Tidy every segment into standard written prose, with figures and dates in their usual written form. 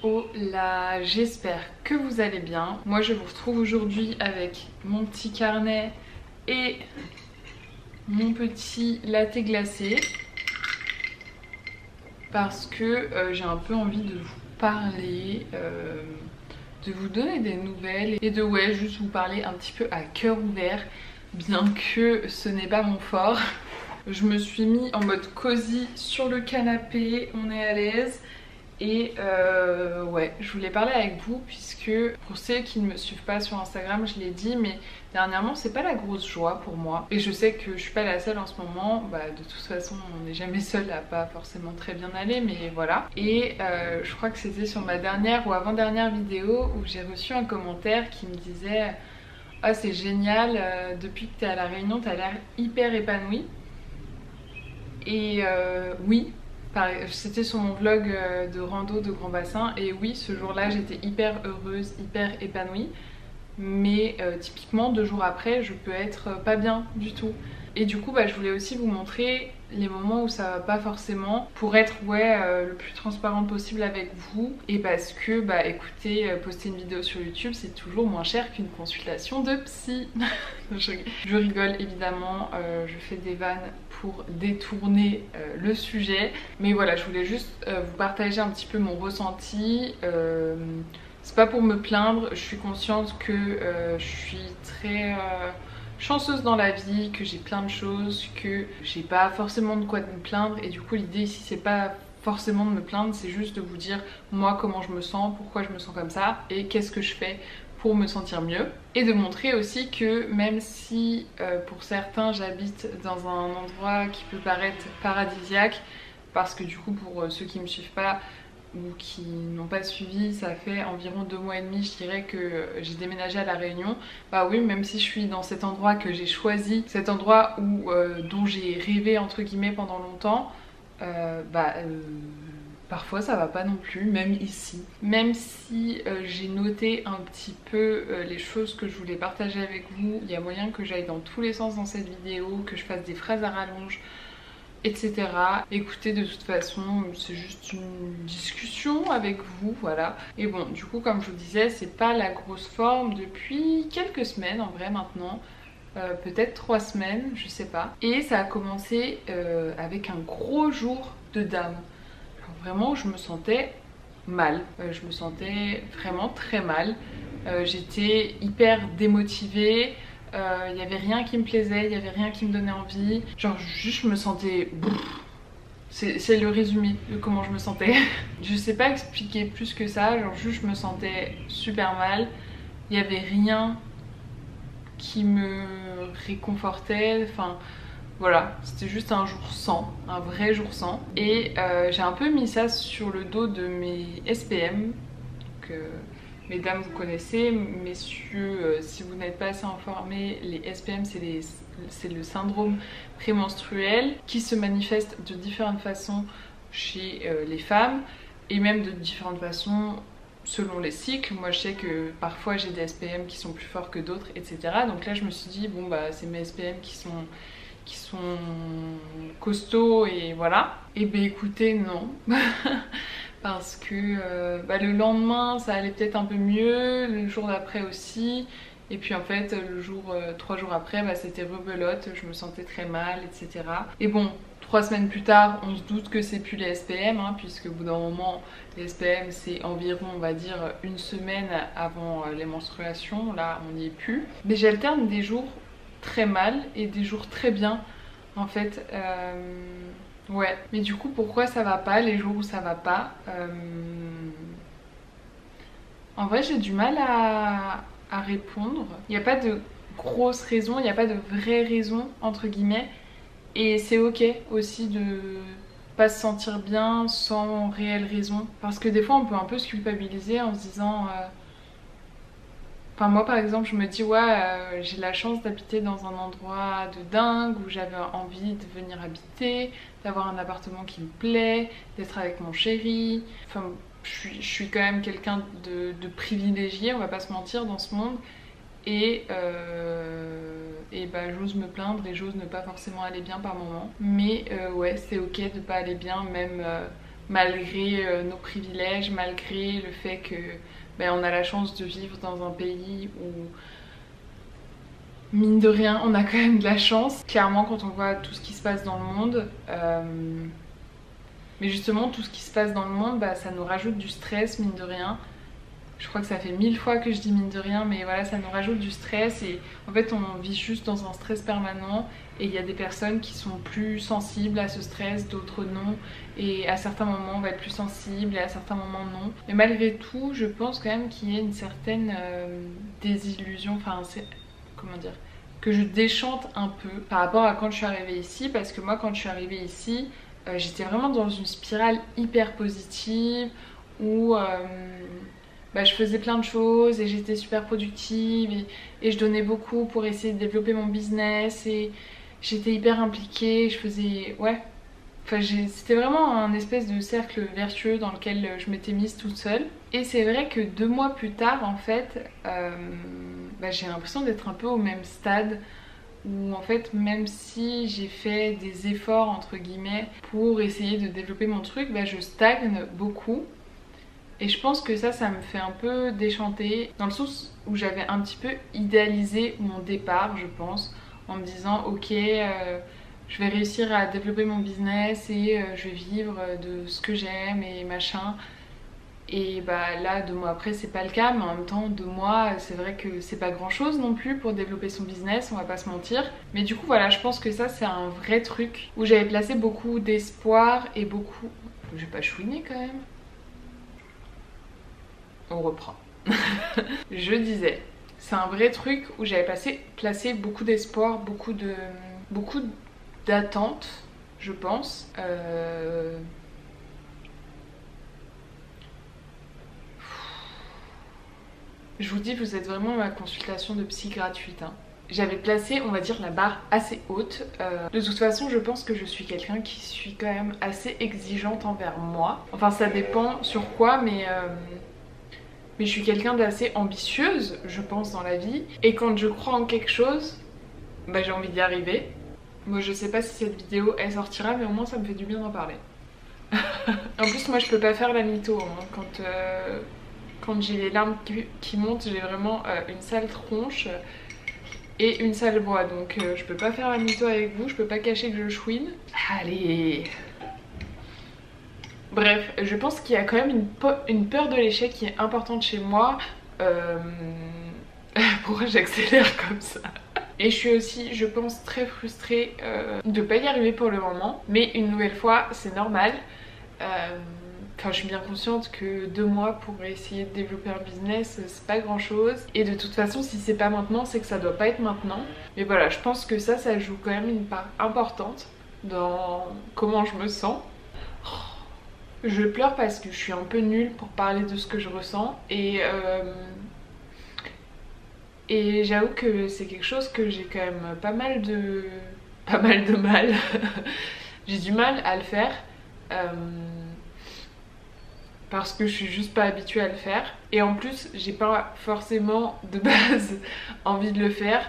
Oh là, j'espère que vous allez bien. Moi je vous retrouve aujourd'hui avec mon petit carnet et mon petit latte glacé parce que j'ai un peu envie de vous parler, de vous donner des nouvelles et de juste vous parler un petit peu à cœur ouvert, bien que ce n'est pas mon fort. Je me suis mis en mode cosy sur le canapé, on est à l'aise. Et je voulais parler avec vous puisque pour ceux qui ne me suivent pas sur Instagram, je l'ai dit, mais dernièrement c'est pas la grosse joie pour moi. Et je sais que je suis pas la seule en ce moment, de toute façon on n'est jamais seul à pas forcément très bien aller, mais voilà. Et je crois que c'était sur ma dernière ou avant-dernière vidéo où j'ai reçu un commentaire qui me disait « Ah c'est génial, depuis que t'es à La Réunion t'as l'air hyper épanouie ». Et oui. C'était sur mon vlog de rando de Grand Bassin et oui, ce jour-là j'étais hyper heureuse, hyper épanouie, mais typiquement 2 jours après je peux être pas bien du tout. Et du coup je voulais aussi vous montrer les moments où ça va pas forcément pour être le plus transparente possible avec vous, et parce que écoutez, poster une vidéo sur YouTube c'est toujours moins cher qu'une consultation de psy. Je rigole évidemment, je fais des vannes pour détourner le sujet, mais voilà, je voulais juste vous partager un petit peu mon ressenti. C'est pas pour me plaindre, je suis consciente que je suis très chanceuse dans la vie, que j'ai plein de choses, que j'ai pas forcément de quoi me plaindre, et du coup l'idée ici c'est pas forcément de me plaindre, c'est juste de vous dire moi comment je me sens, pourquoi je me sens comme ça et qu'est-ce que je fais pour me sentir mieux, et de montrer aussi que même si pour certains j'habite dans un endroit qui peut paraître paradisiaque, parce que du coup pour ceux qui me suivent pas ou qui n'ont pas suivi, ça fait environ 2 mois et demi je dirais que j'ai déménagé à La Réunion. Oui, même si je suis dans cet endroit que j'ai choisi, cet endroit dont j'ai rêvé entre guillemets pendant longtemps, parfois ça va pas non plus, même ici. Même si j'ai noté un petit peu les choses que je voulais partager avec vous, il y a moyen que j'aille dans tous les sens dans cette vidéo, que je fasse des phrases à rallonge, etc. Écoutez, de toute façon c'est juste une discussion avec vous, voilà. Et bon, du coup comme je vous disais, c'est pas la grosse forme depuis quelques semaines en vrai maintenant, peut-être 3 semaines, je sais pas. Et ça a commencé avec un gros jour de dame. Alors, vraiment je me sentais mal, je me sentais vraiment très mal, j'étais hyper démotivée. Il n'y avait rien qui me plaisait, il n'y avait rien qui me donnait envie. Genre juste je me sentais... C'est le résumé de comment je me sentais. Je sais pas expliquer plus que ça, genre juste je me sentais super mal. Il n'y avait rien qui me réconfortait, enfin voilà, c'était juste un jour sans, un vrai jour sans. Et j'ai un peu mis ça sur le dos de mes SPM, que mesdames vous connaissez, messieurs si vous n'êtes pas assez informés, les SPM c'est le syndrome prémenstruel qui se manifeste de différentes façons chez les femmes et même de différentes façons selon les cycles. Moi je sais que parfois j'ai des SPM qui sont plus forts que d'autres, etc. Donc là je me suis dit bon c'est mes SPM qui sont costauds et voilà. Et écoutez non. Parce que le lendemain ça allait peut-être un peu mieux, le jour d'après aussi, et puis en fait le jour 3 jours après c'était rebelote, je me sentais très mal, etc. Et bon, 3 semaines plus tard on se doute que c'est plus les SPM, hein, puisque au bout d'un moment les SPM c'est environ on va dire 1 semaine avant les menstruations, là on n'y est plus. Mais j'alterne des jours très mal et des jours très bien en fait. Ouais, mais du coup pourquoi ça va pas les jours où ça va pas, en vrai j'ai du mal à répondre. Il n'y a pas de grosse raison, il n'y a pas de vraie raison entre guillemets, et c'est ok aussi de pas se sentir bien sans réelle raison, parce que des fois on peut un peu se culpabiliser en se disant enfin moi par exemple je me dis j'ai la chance d'habiter dans un endroit de dingue où j'avais envie de venir habiter, d'avoir un appartement qui me plaît, d'être avec mon chéri. Enfin je suis quand même quelqu'un de privilégié, on va pas se mentir, dans ce monde. Et j'ose me plaindre et j'ose ne pas forcément aller bien par moment. Mais c'est ok de pas aller bien, malgré nos privilèges, malgré le fait que on a la chance de vivre dans un pays où, mine de rien, on a quand même de la chance. Clairement, quand on voit tout ce qui se passe dans le monde, mais justement tout ce qui se passe dans le monde, ça nous rajoute du stress, mine de rien. Je crois que ça fait 1000 fois que je dis mine de rien, mais voilà, ça nous rajoute du stress et en fait on vit juste dans un stress permanent et il y a des personnes qui sont plus sensibles à ce stress, d'autres non, et à certains moments on va être plus sensible et à certains moments non. Mais malgré tout, je pense quand même qu'il y a une certaine désillusion, enfin c'est... comment dire, que je déchante un peu par rapport à quand je suis arrivée ici, parce que moi quand je suis arrivée ici, j'étais vraiment dans une spirale hyper positive où je faisais plein de choses et j'étais super productive et je donnais beaucoup pour essayer de développer mon business et j'étais hyper impliquée, je faisais... ouais. Enfin, c'était vraiment un espèce de cercle vertueux dans lequel je m'étais mise toute seule. Et c'est vrai que 2 mois plus tard, en fait, j'ai l'impression d'être un peu au même stade où en fait même si j'ai fait des efforts entre guillemets pour essayer de développer mon truc, je stagne beaucoup. Et je pense que ça me fait un peu déchanter, dans le sens où j'avais un petit peu idéalisé mon départ, je pense, en me disant ok, je vais réussir à développer mon business et je vais vivre de ce que j'aime et machin. Et là, 2 mois après, c'est pas le cas, mais en même temps, 2 mois, c'est vrai que c'est pas grand chose non plus pour développer son business, on va pas se mentir. Mais du coup, voilà, je pense que ça, c'est un vrai truc où j'avais placé beaucoup d'espoir et beaucoup... Je vais pas chouiner quand même. On reprend. Je disais, c'est un vrai truc où j'avais placé beaucoup d'espoir, beaucoup d'attentes, je pense. Je vous dis, vous êtes vraiment ma consultation de psy gratuite. Hein. J'avais placé, on va dire, la barre assez haute. De toute façon, je pense que je suis quelqu'un qui suis quand même assez exigeante envers moi. Enfin, ça dépend sur quoi, mais je suis quelqu'un d'assez ambitieuse, je pense, dans la vie. Et quand je crois en quelque chose, j'ai envie d'y arriver. Moi, je sais pas si cette vidéo, elle sortira, mais au moins, ça me fait du bien d'en parler. En plus, moi, je peux pas faire la mytho. Hein. Quand j'ai les larmes qui montent, j'ai vraiment une sale tronche et une sale voix. Donc, je peux pas faire la mytho avec vous, je peux pas cacher que je chouine. Allez! Bref, je pense qu'il y a quand même une peur de l'échec qui est importante chez moi. Pourquoi j'accélère comme ça? Et je suis aussi, je pense, très frustrée de pas y arriver pour le moment. Mais une nouvelle fois, c'est normal. Enfin, je suis bien consciente que 2 mois pour essayer de développer un business, c'est pas grand chose. Et de toute façon, si c'est pas maintenant, c'est que ça doit pas être maintenant. Mais voilà, je pense que ça joue quand même une part importante dans comment je me sens. Je pleure parce que je suis un peu nulle pour parler de ce que je ressens. Et j'avoue que c'est quelque chose que j'ai quand même pas mal de mal. J'ai du mal à le faire. Parce que je suis juste pas habituée à le faire. Et en plus, j'ai pas forcément de base envie de le faire.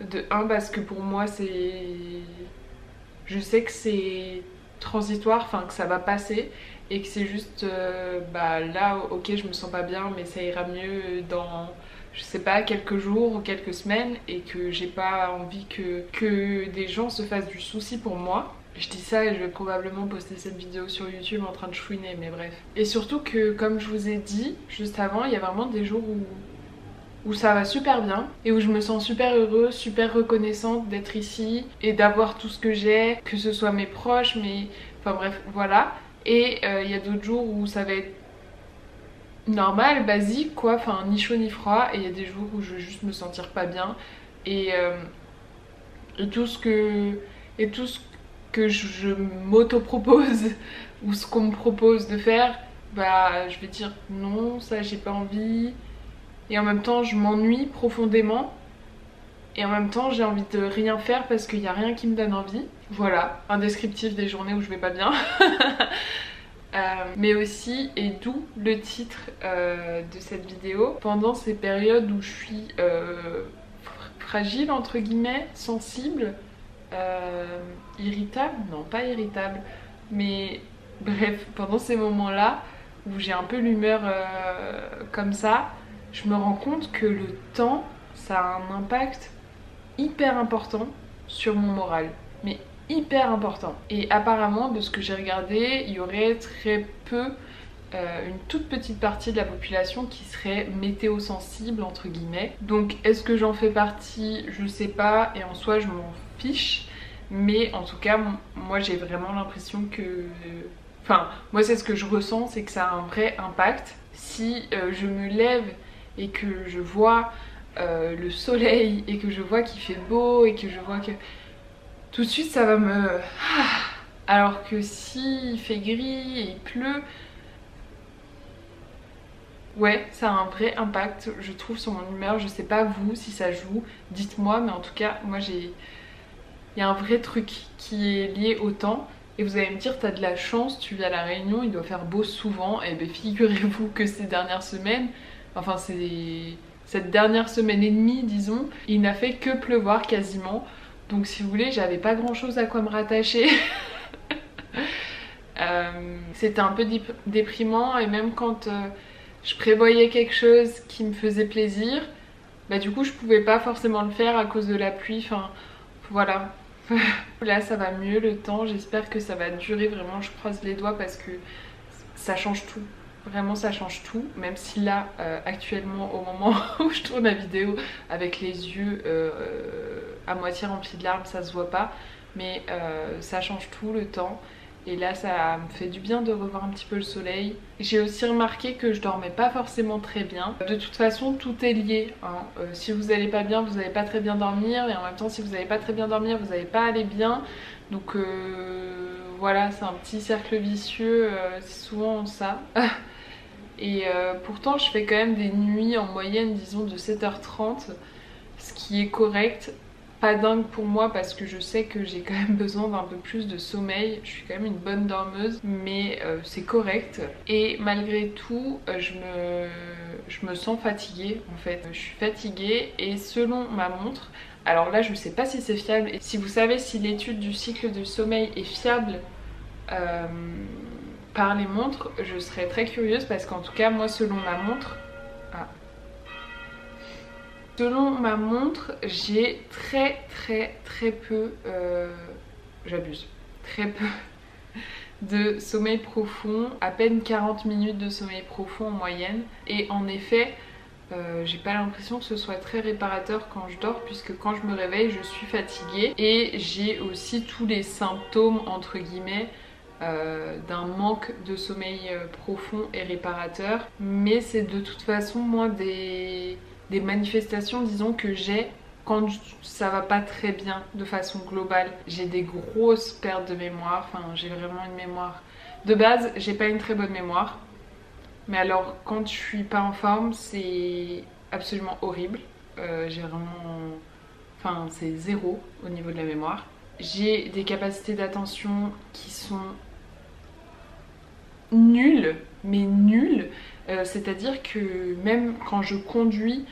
De 1, parce que pour moi, je sais que c'est transitoire, enfin que ça va passer. Et que c'est juste, là, ok, je me sens pas bien, mais ça ira mieux dans, je sais pas, quelques jours ou quelques semaines. Et que j'ai pas envie que des gens se fassent du souci pour moi. Je dis ça et je vais probablement poster cette vidéo sur YouTube en train de chouiner, mais bref. Et surtout que, comme je vous ai dit juste avant, il y a vraiment des jours où ça va super bien et où je me sens super heureuse, super reconnaissante d'être ici et d'avoir tout ce que j'ai, que ce soit mes proches, enfin bref, voilà. Et il y a d'autres jours où ça va être normal, basique quoi, enfin ni chaud ni froid, et il y a des jours où je vais juste me sentir pas bien et tout ce que je m'auto-propose ou ce qu'on me propose de faire, je vais dire non, ça j'ai pas envie. Et en même temps je m'ennuie profondément. Et en même temps j'ai envie de rien faire parce qu'il n'y a rien qui me donne envie. Voilà, un descriptif des journées où je vais pas bien. Mais aussi, et d'où le titre de cette vidéo, pendant ces périodes où je suis fragile entre guillemets, sensible, irritable, non pas irritable, mais Bref, pendant ces moments-là où j'ai un peu l'humeur comme ça, je me rends compte que le temps, ça a un impact hyper important sur mon moral. Mais hyper important. Et apparemment, de ce que j'ai regardé, il y aurait très peu, une toute petite partie de la population qui serait météo-sensible, entre guillemets. Donc est-ce que j'en fais partie? Je sais pas, et en soi je m'en fiche. Mais en tout cas, moi j'ai vraiment l'impression que... Enfin, moi c'est ce que je ressens, c'est que ça a un vrai impact. Si je me lève et que je vois le soleil et que je vois qu'il fait beau et que je vois que... Tout de suite ça va me... Alors que s'il fait gris et il pleut... Ouais, ça a un vrai impact, je trouve, sur mon humeur. Je sais pas vous si ça joue, dites-moi, mais en tout cas, moi j'ai... Il y a un vrai truc qui est lié au temps. Et vous allez me dire, t'as de la chance, tu vis à La Réunion, il doit faire beau souvent. Et bien figurez-vous que ces dernières semaines, enfin cette dernière semaine et demie disons, il n'a fait que pleuvoir quasiment. Donc si vous voulez, j'avais pas grand chose à quoi me rattacher. C'était un peu déprimant et même quand je prévoyais quelque chose qui me faisait plaisir, bah du coup je pouvais pas forcément le faire à cause de la pluie, enfin voilà. Là ça va mieux le temps, j'espère que ça va durer vraiment, je croise les doigts parce que ça change tout. Vraiment ça change tout, même si là actuellement au moment où je tourne la vidéo avec les yeux à moitié remplis de larmes, ça se voit pas, mais ça change tout le temps. Et là ça me fait du bien de revoir un petit peu le soleil. J'ai aussi remarqué que je dormais pas forcément très bien. De toute façon tout est lié, hein. Si vous allez pas bien, vous n'allez pas très bien dormir. Et en même temps si vous n'allez pas très bien dormir, vous n'allez pas aller bien. Donc voilà, c'est un petit cercle vicieux, c'est souvent ça. Et pourtant je fais quand même des nuits en moyenne disons de 7h30, ce qui est correct. Pas dingue pour moi parce que je sais que j'ai quand même besoin d'un peu plus de sommeil. Je suis quand même une bonne dormeuse, mais c'est correct. Et malgré tout, je me sens fatiguée en fait. Je suis fatiguée et selon ma montre, alors là je sais pas si c'est fiable, et si vous savez si l'étude du cycle du sommeil est fiable par les montres, je serais très curieuse parce qu'en tout cas moi selon ma montre... Selon ma montre, j'ai très peu, j'abuse, très peu de sommeil profond, à peine 40 minutes de sommeil profond en moyenne. Et en effet, j'ai pas l'impression que ce soit très réparateur quand je dors, puisque quand je me réveille, je suis fatiguée. Et j'ai aussi tous les symptômes, entre guillemets, d'un manque de sommeil profond et réparateur. Mais c'est de toute façon, moi, des manifestations disons que j'ai quand ça va pas très bien de façon globale. J'ai des grosses pertes de mémoire, enfin j'ai vraiment une mémoire de base, j'ai pas une très bonne mémoire, mais alors quand je suis pas en forme c'est absolument horrible. J'ai vraiment, enfin c'est zéro au niveau de la mémoire. J'ai des capacités d'attention qui sont nulles, mais nulles. C'est-à-dire que même quand je conduis,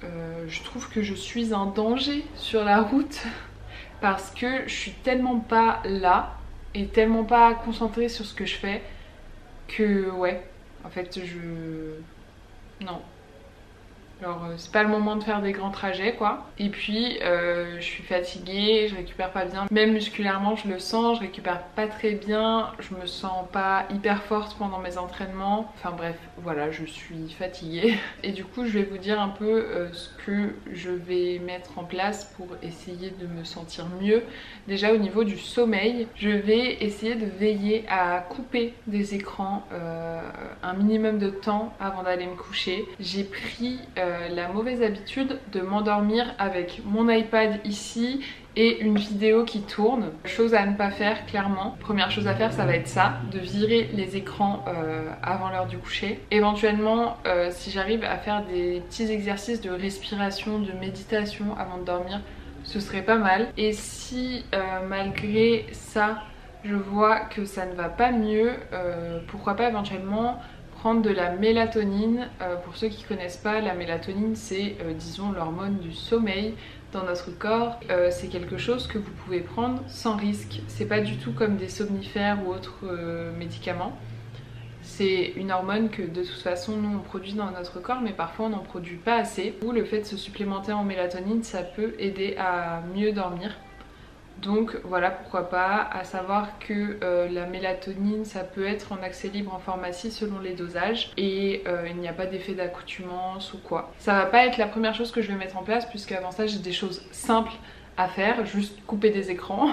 je trouve que je suis un danger sur la route parce que je suis tellement pas là et tellement pas concentrée sur ce que je fais que ouais, en fait non. Alors c'est pas le moment de faire des grands trajets quoi. Et puis je suis fatiguée, je récupère pas bien. Même musculairement je le sens, je récupère pas très bien. Je me sens pas hyper forte pendant mes entraînements. Enfin bref, voilà, je suis fatiguée. Et du coup je vais vous dire un peu ce que je vais mettre en place pour essayer de me sentir mieux. Déjà au niveau du sommeil, je vais essayer de veiller à couper des écrans un minimum de temps avant d'aller me coucher. J'ai pris la mauvaise habitude de m'endormir avec mon iPad ici et une vidéo qui tourne. Chose à ne pas faire clairement. Première chose à faire ça va être ça, de virer les écrans avant l'heure du coucher. Éventuellement si j'arrive à faire des petits exercices de respiration, de méditation avant de dormir, ce serait pas mal. Et si malgré ça je vois que ça ne va pas mieux, pourquoi pas éventuellement prendre de la mélatonine. Pour ceux qui connaissent pas, la mélatonine c'est disons l'hormone du sommeil. dans notre corps. C'est quelque chose que vous pouvez prendre sans risque. C'est pas du tout comme des somnifères ou autres médicaments. C'est une hormone que de toute façon nous on produit dans notre corps, mais parfois on n'en produit pas assez. Ou le fait de se supplémenter en mélatonine, ça peut aider à mieux dormir. Donc voilà, pourquoi pas, à savoir que la mélatonine ça peut être en accès libre en pharmacie selon les dosages et il n'y a pas d'effet d'accoutumance ou quoi. Ça va pas être la première chose que je vais mettre en place puisqu'avant ça j'ai des choses simples à faire, juste couper des écrans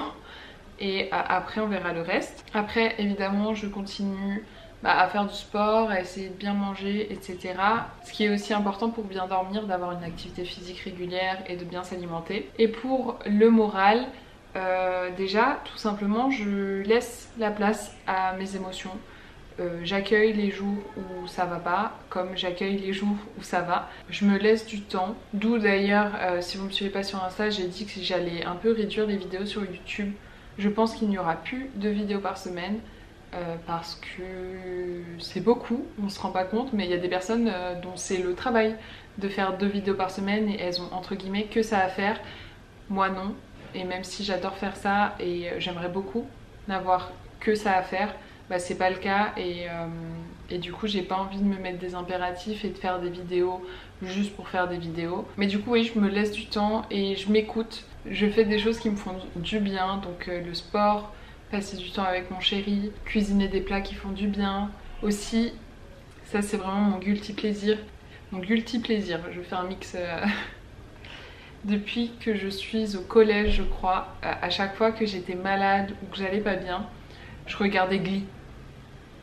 et après on verra le reste. Après évidemment je continue à faire du sport, à essayer de bien manger, etc. Ce qui est aussi important pour bien dormir, d'avoir une activité physique régulière et de bien s'alimenter. Et pour le moral, déjà tout simplement je laisse la place à mes émotions. J'accueille les jours où ça va pas comme j'accueille les jours où ça va. Je me laisse du temps, d'où d'ailleurs si vous me suivez pas sur Insta, j'ai dit que j'allais un peu réduire les vidéos sur YouTube. Je pense qu'il n'y aura plus de vidéos par semaine parce que c'est beaucoup, on se rend pas compte, mais il y a des personnes dont c'est le travail de faire 2 vidéos par semaine et elles ont entre guillemets que ça à faire. Moi non. Et même si j'adore faire ça et j'aimerais beaucoup n'avoir que ça à faire, bah c'est pas le cas et du coup j'ai pas envie de me mettre des impératifs et de faire des vidéos juste pour faire des vidéos. Mais du coup oui, je me laisse du temps et je m'écoute, je fais des choses qui me font du bien, donc le sport, passer du temps avec mon chéri, cuisiner des plats qui font du bien. Aussi, ça c'est vraiment mon guilty plaisir. Mon guilty plaisir, je fais un mix... Depuis que je suis au collège, je crois, à chaque fois que j'étais malade ou que j'allais pas bien, je regardais Glee.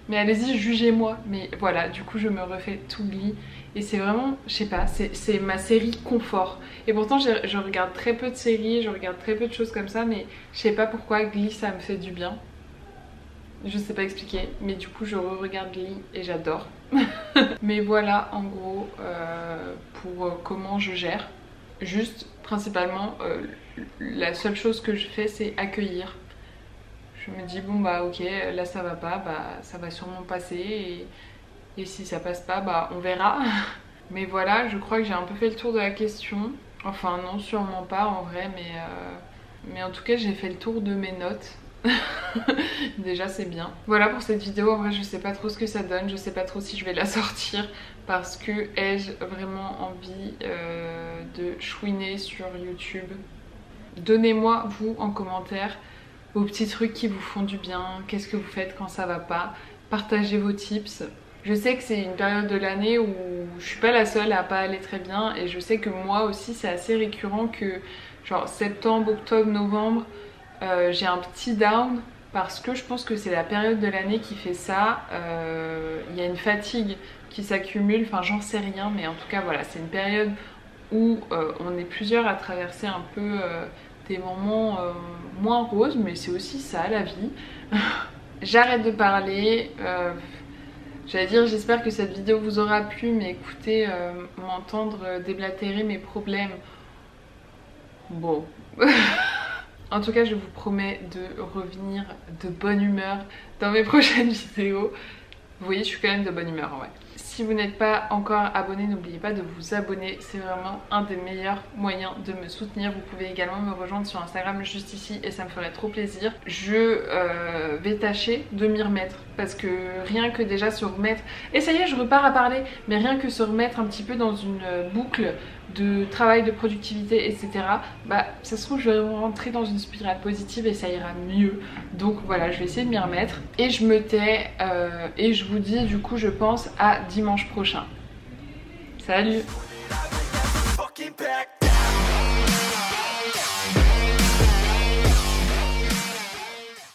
Mais allez-y, jugez-moi. Mais voilà, du coup je me refais tout Glee. Et c'est vraiment, je sais pas, c'est ma série confort. Et pourtant je regarde très peu de séries, je regarde très peu de choses comme ça, mais je sais pas pourquoi Glee ça me fait du bien. Je sais pas expliquer, mais du coup je re-regarde Glee et j'adore. Mais voilà en gros pour comment je gère. Juste principalement la seule chose que je fais c'est accueillir. Je me dis bon bah ok là ça va pas, bah ça va sûrement passer et si ça passe pas bah on verra. Mais voilà, je crois que j'ai un peu fait le tour de la question. Enfin non, sûrement pas en vrai, mais en tout cas j'ai fait le tour de mes notes. Déjà c'est bien. Voilà pour cette vidéo, en vrai je sais pas trop ce que ça donne, je sais pas trop si je vais la sortir parce que ai-je vraiment envie de chouiner sur YouTube. Donnez-moi vous en commentaire vos petits trucs qui vous font du bien, qu'est-ce que vous faites quand ça va pas, partagez vos tips. Je sais que c'est une période de l'année où je suis pas la seule à pas aller très bien et je sais que moi aussi c'est assez récurrent que genre septembre, octobre, novembre j'ai un petit down parce que je pense que c'est la période de l'année qui fait ça. Il y a une fatigue qui s'accumule, enfin j'en sais rien, mais en tout cas voilà, c'est une période où on est plusieurs à traverser un peu des moments moins roses, mais c'est aussi ça la vie. J'arrête de parler. J'allais dire j'espère que cette vidéo vous aura plu, mais écoutez, m'entendre déblatérer mes problèmes, bon. En tout cas je vous promets de revenir de bonne humeur dans mes prochaines vidéos. Vous voyez je suis quand même de bonne humeur en vrai. Si vous n'êtes pas encore abonné, n'oubliez pas de vous abonner, c'est vraiment un des meilleurs moyens de me soutenir. Vous pouvez également me rejoindre sur Instagram juste ici et ça me ferait trop plaisir. Je vais tâcher de m'y remettre parce que rien que déjà se remettre, et ça y est je repars à parler, mais rien que se remettre un petit peu dans une boucle de travail, de productivité, etc. bah ça se trouve je vais rentrer dans une spirale positive et ça ira mieux. Donc voilà, je vais essayer de m'y remettre et je me tais et je vous dis du coup je pense à dimanche prochain. Salut!